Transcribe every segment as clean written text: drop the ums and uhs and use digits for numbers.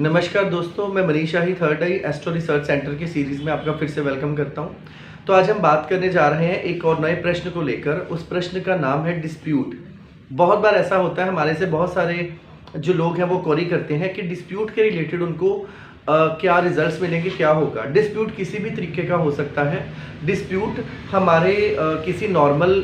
नमस्कार दोस्तों, मैं मनीष शाही थर्ड आई एस्ट्रो रिसर्च सेंटर की सीरीज़ में आपका फिर से वेलकम करता हूं। तो आज हम बात करने जा रहे हैं एक और नए प्रश्न को लेकर। उस प्रश्न का नाम है डिस्प्यूट। बहुत बार ऐसा होता है, हमारे से बहुत सारे जो लोग हैं वो क्वेरी करते हैं कि डिस्प्यूट के रिलेटेड उनको क्या रिजल्ट्स मिलेंगे, क्या होगा। डिस्प्यूट किसी भी तरीके का हो सकता है। डिस्प्यूट हमारे किसी नॉर्मल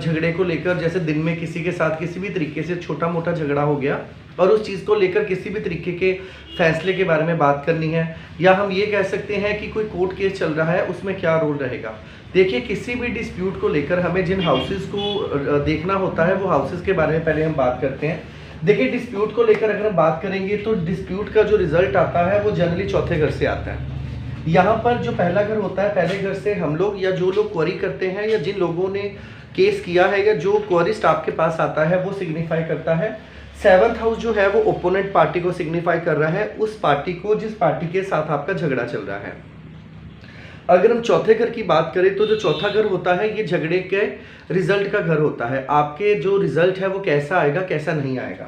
झगड़े को लेकर, जैसे दिन में किसी के साथ किसी भी तरीके से छोटा मोटा झगड़ा हो गया और उस चीज़ को लेकर किसी भी तरीके के फैसले के बारे में बात करनी है, या हम ये कह सकते हैं कि कोई कोर्ट केस चल रहा है, उसमें क्या रोल रहेगा। देखिए, किसी भी डिस्प्यूट को लेकर हमें जिन हाउसेस को देखना होता है वो हाउसेस के बारे में पहले हम बात करते हैं। देखिए, डिस्प्यूट को लेकर अगर हम बात करेंगे तो डिस्प्यूट का जो रिजल्ट आता है वो जनरली चौथे घर से आता है। यहाँ पर जो पहला घर होता है, पहले घर से हम लोग या जो लोग क्वेरी करते हैं या जिन लोगों ने केस किया है या जो क्वेरिस्ट आपके पास आता है वो सिग्निफाई करता है। सेवंथ हाउस जो है वो ओपोनेंट पार्टी को सिग्निफाई कर रहा है, उस पार्टी को जिस पार्टी के साथ आपका झगड़ा चल रहा है। अगर हम चौथे घर की बात करें तो जो चौथा घर होता है ये झगड़े के रिजल्ट का घर होता है। आपके जो रिजल्ट है वो कैसा आएगा, कैसा नहीं आएगा।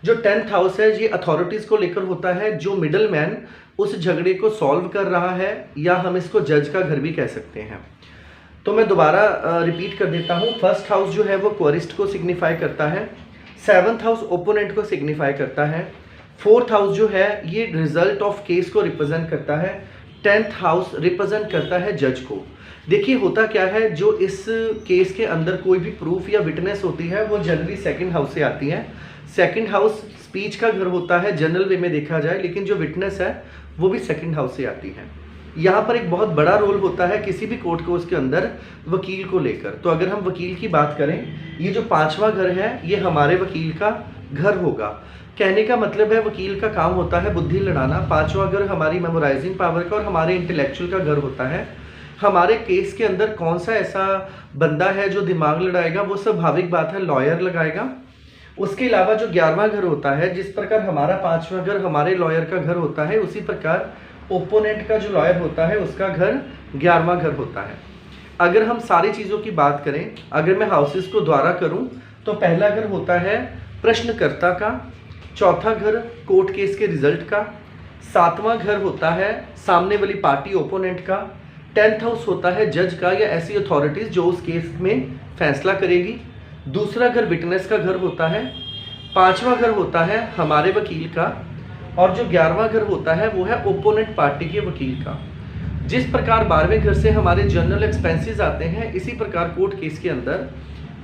जो 10th हाउस है ये अथॉरिटीज को लेकर होता है, जो मिडल मैन उस झगड़े को सॉल्व कर रहा है, या हम इसको जज का घर भी कह सकते हैं। तो मैं दोबारा रिपीट कर देता हूँ। फर्स्ट हाउस जो है वो क्वेरिस्ट को सिग्निफाई करता है, 7th हाउस ओपोनेंट को सिग्निफाई करता है, 4th हाउस जो है ये रिजल्ट ऑफ केस को रिप्रेजेंट करता है, 10th हाउस रिप्रेजेंट करता है जज को। देखिए, होता क्या है, जो इस केस के अंदर कोई भी प्रूफ या विटनेस होती है वो जनरली सेकंड हाउस से आती है। सेकंड हाउस स्पीच का घर होता है जनरल वे में देखा जाए, लेकिन जो विटनेस है वो भी सेकंड हाउस से आती है। यहाँ पर एक बहुत बड़ा रोल होता है किसी भी कोर्ट को उसके अंदर वकील को लेकर। तो अगर हम वकील की बात करें, ये जो 5वां घर है ये हमारे वकील का घर होगा। कहने का मतलब है वकील का काम होता है बुद्धि लड़ाना। 5वां घर हमारी मेमोराइजिंग पावर का और हमारे इंटेलेक्चुअल का घर होता है। हमारे केस के अंदर कौन सा ऐसा बंदा है जो दिमाग लड़ाएगा, वो स्वाभाविक बात है लॉयर लगाएगा। उसके अलावा जो 11वां घर होता है, जिस प्रकार हमारा 5वां घर हमारे लॉयर का घर होता है, उसी प्रकार ओपोनेंट का जो लॉयर होता है उसका घर 11वां घर होता है। अगर हम सारी चीज़ों की बात करें, अगर मैं हाउसेस को द्वारा करूं, तो पहला घर होता है प्रश्नकर्ता का, चौथा घर कोर्ट केस के रिजल्ट का, 7वां घर होता है सामने वाली पार्टी ओपोनेंट का, 10th हाउस होता है जज का या ऐसी अथॉरिटीज जो उस केस में फैसला करेगी। दूसरा घर विटनेस का घर होता है, 5वां घर होता है हमारे वकील का, और जो 11वां घर होता है वो है ओपोनेंट पार्टी के वकील का। जिस प्रकार 12वें घर से हमारे जनरल एक्सपेंसेस आते हैं, इसी प्रकार कोर्ट केस के अंदर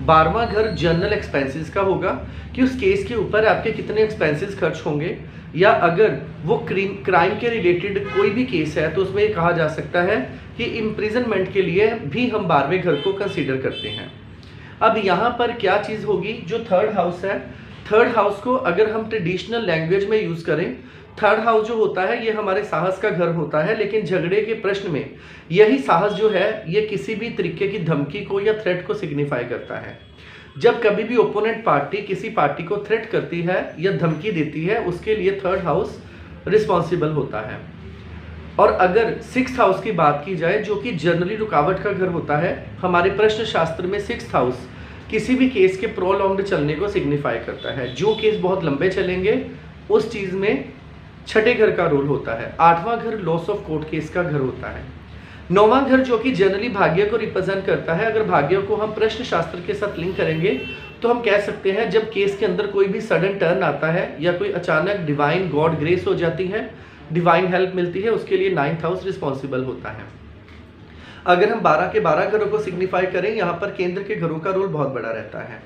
12वां घर जनरल एक्सपेंसेस का होगा कि उस केस के ऊपर आपके कितने एक्सपेंसेस खर्च होंगे, या अगर वो क्राइम के रिलेटेड कोई भी केस है तो उसमें ये कहा जा सकता है कि इम्प्रिजनमेंट के लिए भी हम 12वें घर को कंसीडर करते हैं। अब यहाँ पर क्या चीज़ होगी, जो थर्ड हाउस है, थर्ड हाउस को अगर हम ट्रेडिशनल लैंग्वेज में यूज़ करें, थर्ड हाउस जो होता है ये हमारे साहस का घर होता है। लेकिन झगड़े के प्रश्न में यही साहस जो है ये किसी भी तरीके की धमकी को या थ्रेट को सिग्निफाई करता है। जब कभी भी ओपोनेंट पार्टी किसी पार्टी को थ्रेट करती है या धमकी देती है, उसके लिए थर्ड हाउस रिस्पॉन्सिबल होता है। और अगर 6th हाउस की बात की जाए, जो कि जनरली रुकावट का घर होता है, हमारे प्रश्न शास्त्र में 6th हाउस किसी भी केस के प्रोलॉन्ग्ड चलने को सिग्निफाई करता है। जो केस बहुत लंबे चलेंगे उस चीज़ में छठे घर का रोल होता है। 8वां घर लॉस ऑफ कोर्ट केस का घर होता है। 9वां घर जो कि जनरली भाग्य को रिप्रेजेंट करता है। अगर भाग्य को हम प्रश्न शास्त्र के साथ लिंक करेंगे तो हम कह सकते हैं जब केस के अंदर कोई भी सडन टर्न आता है या कोई अचानक डिवाइन गॉड ग्रेस हो जाती है, डिवाइन हेल्प मिलती है, उसके लिए 9th हाउस रिस्पॉन्सिबल होता है। अगर हम 12 के 12 घरों को सिग्निफाई करें, यहाँ पर केंद्र के घरों का रोल बहुत बड़ा रहता है।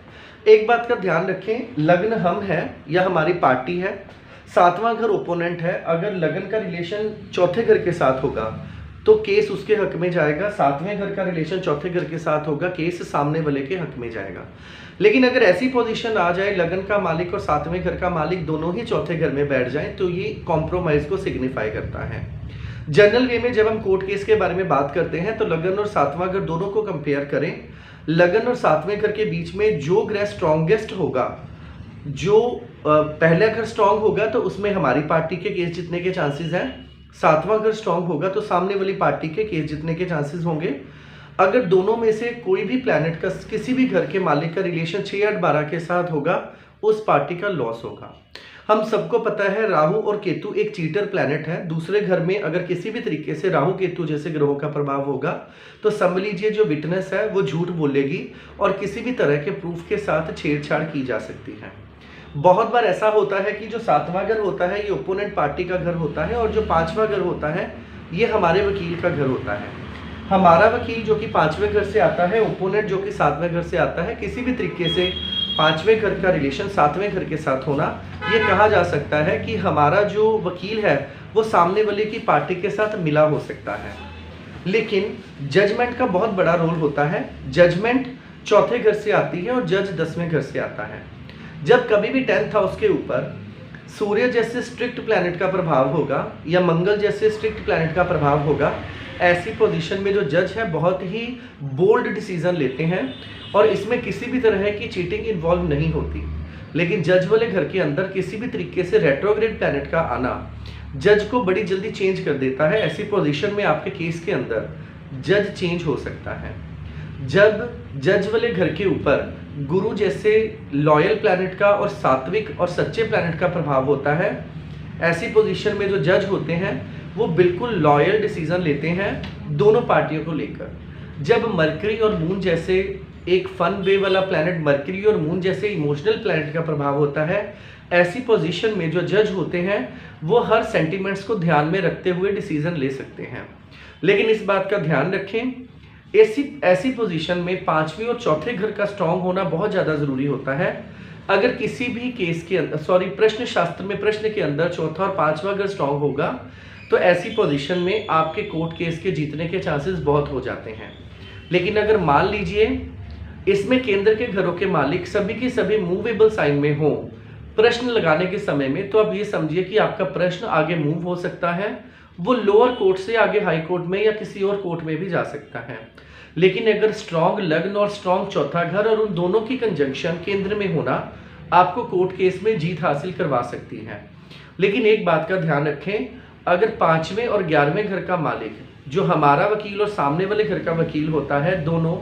एक बात का ध्यान रखें, लग्न हम है या हमारी पार्टी है, 7वां घर ओपोनेंट है। अगर लगन का रिलेशन चौथे घर के साथ होगा तो केस उसके हक में जाएगा। 7वें घर का रिलेशन चौथे घर के साथ होगा, केस सामने वाले के हक में जाएगा। लेकिन अगर ऐसी पोजीशन आ जाए लगन का मालिक और 7वें घर का मालिक दोनों ही चौथे घर में बैठ जाएं, तो ये कॉम्प्रोमाइज को सिग्निफाई करता है। जनरल वे में जब हम कोर्ट केस के बारे में बात करते हैं तो लगन और 7वां घर दोनों को कंपेयर करें। लगन और 7वें घर के बीच में जो ग्रह स्ट्रॉन्गेस्ट होगा, जो पहला घर स्ट्रांग होगा तो उसमें हमारी पार्टी के केस जीतने के चांसेस हैं। 7वां घर स्ट्रांग होगा तो सामने वाली पार्टी के केस जीतने के चांसेस होंगे। अगर दोनों में से कोई भी प्लैनेट का किसी भी घर के मालिक का रिलेशन 6 8 12 के साथ होगा, उस पार्टी का लॉस होगा। हम सबको पता है राहु और केतु एक चीटर प्लैनेट है। दूसरे घर में अगर किसी भी तरीके से राहु केतु जैसे ग्रहों का प्रभाव होगा तो समझ लीजिए जो विटनेस है वो झूठ बोलेगी और किसी भी तरह के प्रूफ के साथ छेड़छाड़ की जा सकती है। बहुत बार ऐसा होता है कि जो 7वां घर होता है ये ओपोनेंट पार्टी का घर होता है और जो 5वां घर होता है ये हमारे वकील का घर होता है। हमारा वकील जो कि 5वें घर से आता है, ओपोनेंट जो कि 7वें घर से आता है, किसी भी तरीके से 5वें घर का रिलेशन 7वें घर के साथ होना, ये कहा जा सकता है कि हमारा जो वकील है वो सामने वाले की पार्टी के साथ मिला हो सकता है। लेकिन जजमेंट का बहुत बड़ा रोल होता है। जजमेंट चौथे घर से आती है और जज 10वें घर से आता है। जब कभी भी 10th हाउस के ऊपर सूर्य जैसे स्ट्रिक्ट प्लैनेट का प्रभाव होगा या मंगल जैसे स्ट्रिक्ट प्लैनेट का प्रभाव होगा, ऐसी पोजीशन में जो जज है बहुत ही बोल्ड डिसीजन लेते हैं और इसमें किसी भी तरह की चीटिंग इन्वॉल्व नहीं होती। लेकिन जज वाले घर के अंदर किसी भी तरीके से रेट्रोग्रेड प्लैनेट का आना जज को बड़ी जल्दी चेंज कर देता है। ऐसी पोजीशन में आपके केस के अंदर जज चेंज हो सकता है। जब जज वाले घर के ऊपर गुरु जैसे लॉयल प्लैनेट का और सात्विक और सच्चे प्लैनेट का प्रभाव होता है, ऐसी पोजीशन में जो जज होते हैं वो बिल्कुल लॉयल डिसीजन लेते हैं दोनों पार्टियों को लेकर। जब मरकरी और मून जैसे एक फन वे वाला प्लैनेट, मरकरी और मून जैसे इमोशनल प्लैनेट का प्रभाव होता है, ऐसी पोजीशन में जो जज होते हैं वो हर सेंटिमेंट्स को ध्यान में रखते हुए डिसीजन ले सकते हैं। लेकिन इस बात का ध्यान रखें, ऐसी पोजीशन में 5वें और चौथे घर का स्ट्रांग होना बहुत ज़्यादा ज़रूरी होता है। अगर किसी भी केस के अंदर प्रश्न शास्त्र में प्रश्न के अंदर चौथा और 5वां घर स्ट्रांग होगा तो ऐसी पोजीशन में आपके कोर्ट केस के जीतने के चांसेस बहुत हो जाते हैं। लेकिन अगर मान लीजिए इसमें केंद्र के घरों के मालिक सभी के सभी मूवेबल साइन में हो प्रश्न लगाने के समय में, तो अब ये समझिए कि आपका प्रश्न आगे मूव हो सकता है। वो लोअर कोर्ट से आगे हाई कोर्ट में या किसी और कोर्ट में भी जा सकता है। लेकिन अगर स्ट्रॉन्ग लग्न और स्ट्रॉन्ग चौथा घर और उन दोनों की कंजंक्शन केंद्र में होना आपको कोर्ट केस में जीत हासिल करवा सकती है। लेकिन एक बात का ध्यान रखें, अगर 5वें और 11वें घर का मालिक जो हमारा वकील और सामने वाले घर का वकील होता है, दोनों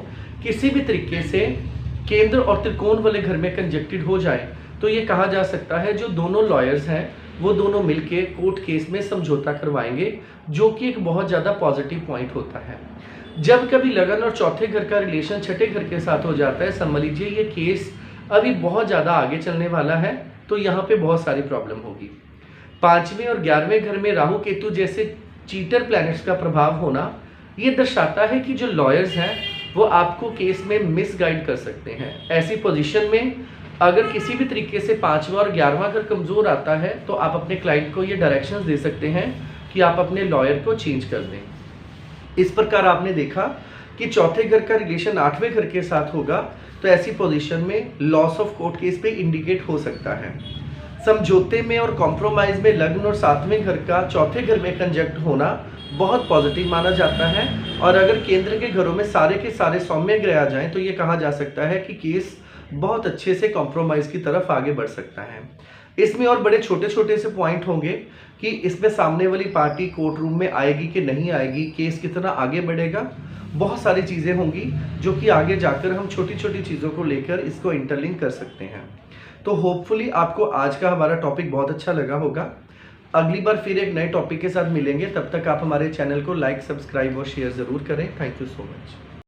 किसी भी तरीके से केंद्र और त्रिकोण वाले घर में कंजक्टेड हो जाए तो ये कहा जा सकता है जो दोनों लॉयर्स हैं वो दोनों मिलके कोर्ट केस में समझौता करवाएंगे, जो कि एक बहुत ज़्यादा पॉजिटिव पॉइंट होता है। जब कभी लगन और चौथे घर का रिलेशन छठे घर के साथ हो जाता है, समझ लीजिए ये केस अभी बहुत ज़्यादा आगे चलने वाला है, तो यहाँ पे बहुत सारी प्रॉब्लम होगी। 5वें और 11वें घर में राहु केतु जैसे चीटर प्लैनेट्स का प्रभाव होना ये दर्शाता है कि जो लॉयर्स हैं वो आपको केस में मिसगाइड कर सकते हैं। ऐसी पोजीशन में अगर किसी भी तरीके से 5वां और 11वां घर कमज़ोर आता है तो आप अपने क्लाइंट को ये डायरेक्शंस दे सकते हैं कि आप अपने लॉयर को चेंज कर दें। इस प्रकार आपने देखा कि चौथे घर का रिलेशन 8वें घर के साथ होगा तो ऐसी पोजीशन में लॉस ऑफ कोर्ट केस पे इंडिकेट हो सकता है। समझौते में और कॉम्प्रोमाइज़ में लग्न और 7वें घर का चौथे घर में कंजक्ट होना बहुत पॉजिटिव माना जाता है। और अगर केंद्र के घरों में सारे के सारे सौम्य ग्रह आ जाएं तो ये कहा जा सकता है कि केस बहुत अच्छे से कॉम्प्रोमाइज़ की तरफ आगे बढ़ सकता है। इसमें और बड़े छोटे छोटे से पॉइंट होंगे कि इसमें सामने वाली पार्टी कोर्ट रूम में आएगी कि नहीं आएगी, केस कितना आगे बढ़ेगा, बहुत सारी चीज़ें होंगी जो कि आगे जाकर हम छोटी छोटी चीज़ों को लेकर इसको इंटरलिंक कर सकते हैं। तो होपफुली आपको आज का हमारा टॉपिक बहुत अच्छा लगा होगा। अगली बार फिर एक नए टॉपिक के साथ मिलेंगे, तब तक आप हमारे चैनल को लाइक, सब्सक्राइब और शेयर ज़रूर करें। Thank you so much.